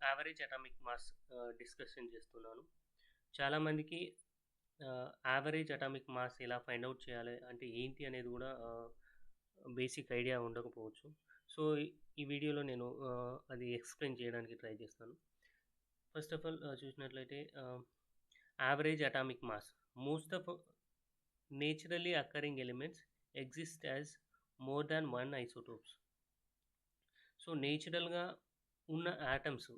Average atomic mass discussion చేస్తున్నాను. చాలామందికి average atomic mass ఎలా ఫైండ్ అవుట్ చేయాలి అంటే ఏంటి అనేది కూడా బేసిక్ ఐడియా ఉండకపోవచ్చు. సో ఈ వీడియోలో నేను అది ఎక్స్ప్లెయిన్ చేయడానికి ట్రై చేస్తాను. ఫస్ట్ ఆఫ్ ఆల్ చూసినట్లయితే average atomic mass most of naturally occurring elements exist as more than one isotopes. So నేచురల్గా ఉన్న యాటమ్స్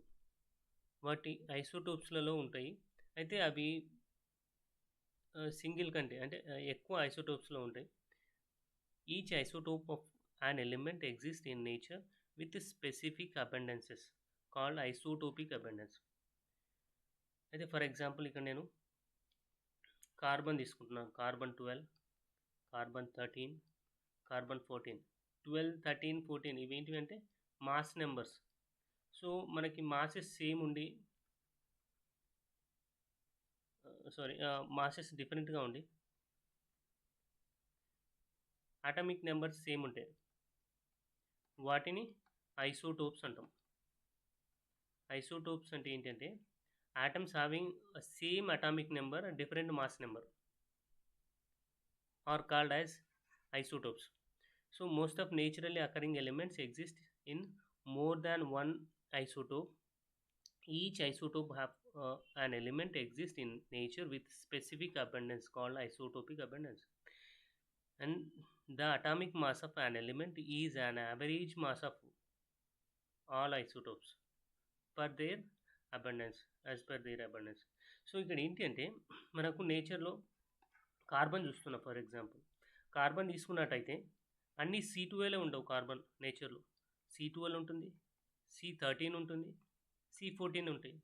వాటి ఐసోటోప్స్లలో ఉంటాయి. అయితే అవి సింగిల్ కంటే అంటే ఎక్కువ ఐసోటోప్స్లో ఉంటాయి. Each isotope of an element exists in nature with specific abundances called isotopic abundance. అయితే ఫర్ ఎగ్జాంపుల్ ఇక్కడ నేను కార్బన్ తీసుకుంటున్నాను. Carbon 12, carbon 13, carbon 14. 12, 13, 14 ఇవేంటివి అంటే మాస్ నెంబర్స్. సో మనకి మాసెస్ సేమ్ ఉండి మాసెస్ డిఫరెంట్గా ఉండి అటామిక్ నెంబర్స్ సేమ్ ఉంటాయి. వాటిని ఐసోటోప్స్ అంటాం. ఐసోటోప్స్ అంటే ఏంటంటే atoms having same atomic number different mass number are called as isotopes. So most of naturally occurring elements exist in more than one isotope. Each isotope have an element exists in nature with specific abundance called isotopic abundance. And the atomic mass of an element is an average mass of all isotopes per their abundance, as per their abundance. So ఇక్కడ ఏంటి అంటే మనకు నేచర్లో carbon చూస్తున్నాం. For example carbon తీసుకున్నట్టయితే అన్ని C12 ఉండవు. Carbon నేచర్లో C12 ఉంటుంది, C13 ఉంటుంది, C14 ఉంటాయి.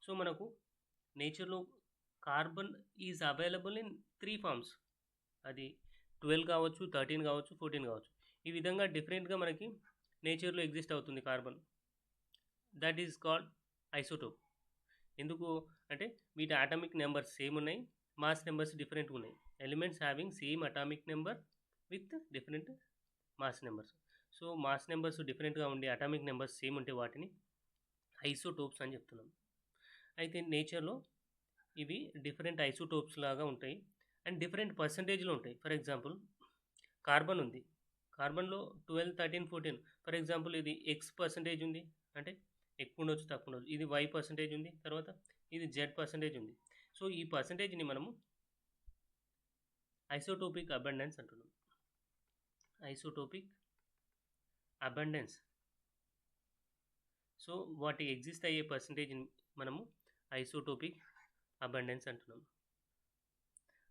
సో మనకు నేచర్లో carbon is available in 3 forms. అది 12 కావచ్చు, 13 కావచ్చు, 14 కావచ్చు. ఈ విధంగా డిఫరెంట్గా మనకి నేచర్లో ఎగ్జిస్ట్ అవుతుంది carbon. That is called isotope. ఎందుకు అంటే వీటి అటామిక్ నెంబర్స్ సేమ్ ఉన్నాయి, మాస్ నెంబర్స్ డిఫరెంట్గా ఉన్నాయి. Elements having same atomic number with different mass numbers. So mass numbers డిఫరెంట్గా ఉండి అటామిక్ నెంబర్స్ సేమ్ ఉంటే వాటిని ఐసోటోప్స్ అని చెప్తున్నాం. అయితే నేచర్లో ఇవి డిఫరెంట్ ఐసోటోప్స్ లాగా ఉంటాయి అండ్ డిఫరెంట్ పర్సంటేజ్లో ఉంటాయి. ఫర్ ఎగ్జాంపుల్ కార్బన్ ఉంది, కార్బన్లో 12, 13, 14. ఫర్ ఎగ్జాంపుల్ ఇది X% ఉంది అంటే ఎక్కువ ఉండొచ్చు, తక్కువ ఉండొచ్చు. ఇది Y% ఉంది, తర్వాత ఇది Z% ఉంది. సో ఈ పర్సంటేజ్ని మనము ఐసోటోపిక్ అబండెన్స్ అంటున్నాం. Isotopic abundance. సో వాటి ఎగ్జిస్ట్ అయ్యే పర్సంటేజ్ మనము ఐసోటోపిక్ అబండెన్స్ అంటున్నాం.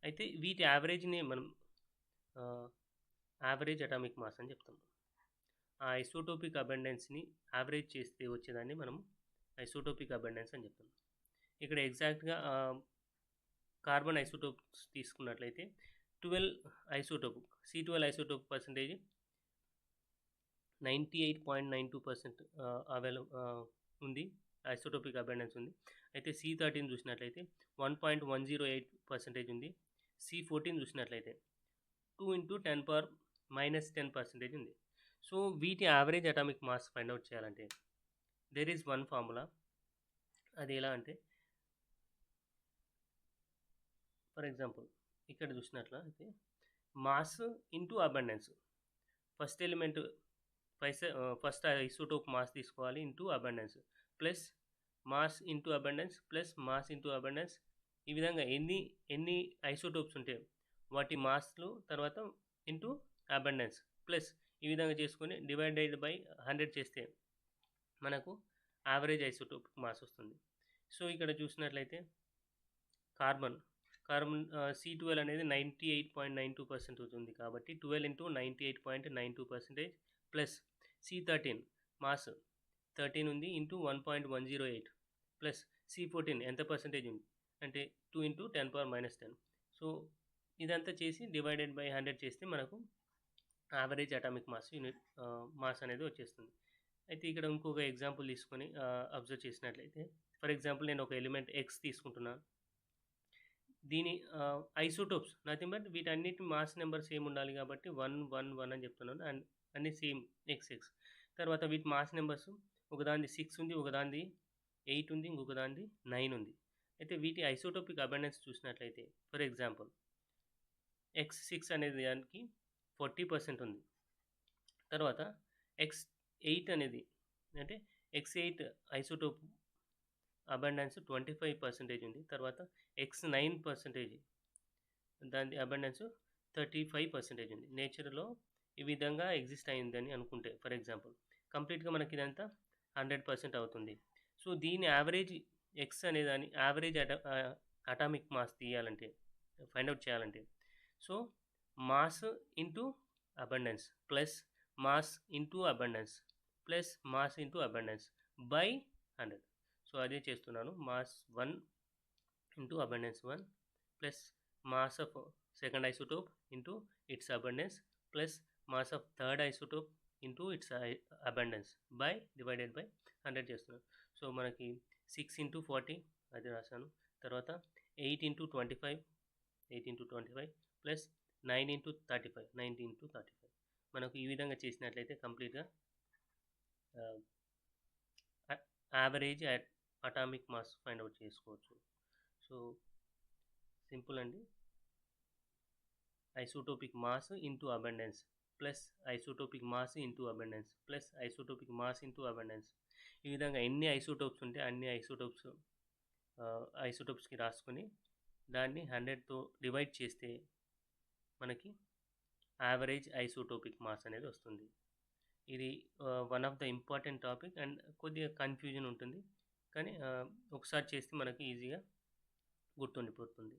అయితే వీటి యావరేజ్ని మనం యావరేజ్ అటామిక్ మాస్ అని చెప్తాం. ఆ ఐసోటోపిక్ అబండెన్స్ని యావరేజ్ చేస్తే వచ్చేదాన్ని మనం ఐసోటోపిక్ అబండెన్స్ అని చెప్తాం. ఇక్కడ ఎగ్జాక్ట్గా కార్బన్ ఐసోటోప్స్ తీసుకున్నట్లయితే 12 ఐసోటోప్ C12 ఐసోటోప్ పర్సంటేజ్ 98.92% ఉంది, ఐసోటోపిక్ అబండెన్స్ ఉంది. అయితే C13 చూసినట్లయితే 1.108% ఉంది. C14 చూసినట్లయితే 2 × 10⁻⁻10% ఉంది. సో వీటి average atomic mass find out చేయాలంటే దెర్ ఈజ్ వన్ ఫార్ములా. అది ఎలా అంటే ఫర్ ఎగ్జాంపుల్ ఇక్కడ చూసినట్లయితే mass into abundance. First element first isotope mass తీసుకోవాలి into abundance plus mass into abundance plus mass into abundance. ఈ విధంగా ఎన్ని ఐసోటోప్స్ ఉంటే వాటి మాస్లు తర్వాత ఇంటూ అబండెన్స్ ప్లస్ ఈ విధంగా చేసుకొని డివైడెడ్ బై 100 చేస్తే మనకు యావరేజ్ ఐసోటోపిక్ మాస్ వస్తుంది. సో ఇక్కడ చూసినట్లయితే కార్బన్ C12 అనేది 98.92% ఉంది కాబట్టి 12 × 98.92% ప్లస్ C13 మాస్ 13 ఉంది ఇంటూ 1.108 ప్లస్ C14 ఎంత పర్సంటేజ్ ఉంది అంటే 2 × 10⁻⁻10. సో ఇదంతా చేసి డివైడెడ్ బై 100 చేస్తే మనకు యావరేజ్ అటామిక్ మాస్ అనేది వచ్చేస్తుంది. అయితే ఇక్కడ ఇంకొక ఎగ్జాంపుల్ తీసుకొని అబ్జర్వ్ చేసినట్లయితే ఫర్ ఎగ్జాంపుల్ నేను ఒక ఎలిమెంట్ X తీసుకుంటున్నాను. దీని ఐసోటోప్స్ నథింగ్ బట్ వీటన్నిటి మాస్ నెంబర్ సేమ్ ఉండాలి కాబట్టి 1, 1, 1 అని చెప్తున్నాను. అండ్ అన్ని సేమ్ XX. తర్వాత వీటి మాస్ నెంబర్స్ ఒకదానిది 6 ఉంది, ఒకదానిది 8 ఉంది, ఇంకొక దానిది 9 ఉంది. అయితే వీటి ఐసోటోపిక్ అబండెన్స్ చూసినట్లయితే ఫర్ ఎగ్జాంపుల్ X6 అనేది దానికి 40% ఉంది. తర్వాత X8 అనేది అంటే X8 ఐసోటోప్ అబండెన్స్ 25% ఉంది. తర్వాత X9% దాని అబండెన్స్ 35% ఉంది. నేచర్లో ఈ విధంగా ఎగ్జిస్ట్ అయిందని అనుకుంటే ఫర్ ఎగ్జాంపుల్ కంప్లీట్గా మనకి ఇదంతా 100% అవుతుంది. సో దీని యావరేజ్ ఎక్స్ అనే దాని యావరేజ్ అటామిక్ మాస్ తీయాలంటే ఫైండ్ అవుట్ చేయాలంటే so mass into abundance plus mass into abundance plus mass into abundance by 100. So అదే చేస్తున్నాను. Mass 1 into abundance 1 plus mass of second isotope into its abundance plus mass of third isotope into its abundance by divided by 100 చేస్తున్నాను. So మనకి 6 into 40 అది రాశాను. తర్వాత 8 into 25 plus 9 into 35 90 into 35 మనకు ఈ విధంగా చేసినట్లయితే కంప్లీట్గా average atomic mass find out చేసుకోవచ్చు. సో సింపుల్ అండి. Isotopic mass into abundance plus isotopic mass into abundance plus isotopic mass into abundance. ఈ విధంగా ఎన్ని ఐసోటోప్స్ ఉంటే అన్ని ఐసోటోప్స్కి రాసుకొని దాన్ని 100తో డివైడ్ చేస్తే మనకి యావరేజ్ ఐసోటోపిక్ మాస్ అనేది వస్తుంది. ఇది one of the important topic and కొద్దిగా కన్ఫ్యూజన్ ఉంటుంది, కానీ ఒకసారి చేస్తే మనకి ఈజీగా గుర్తుండిపోతుంది.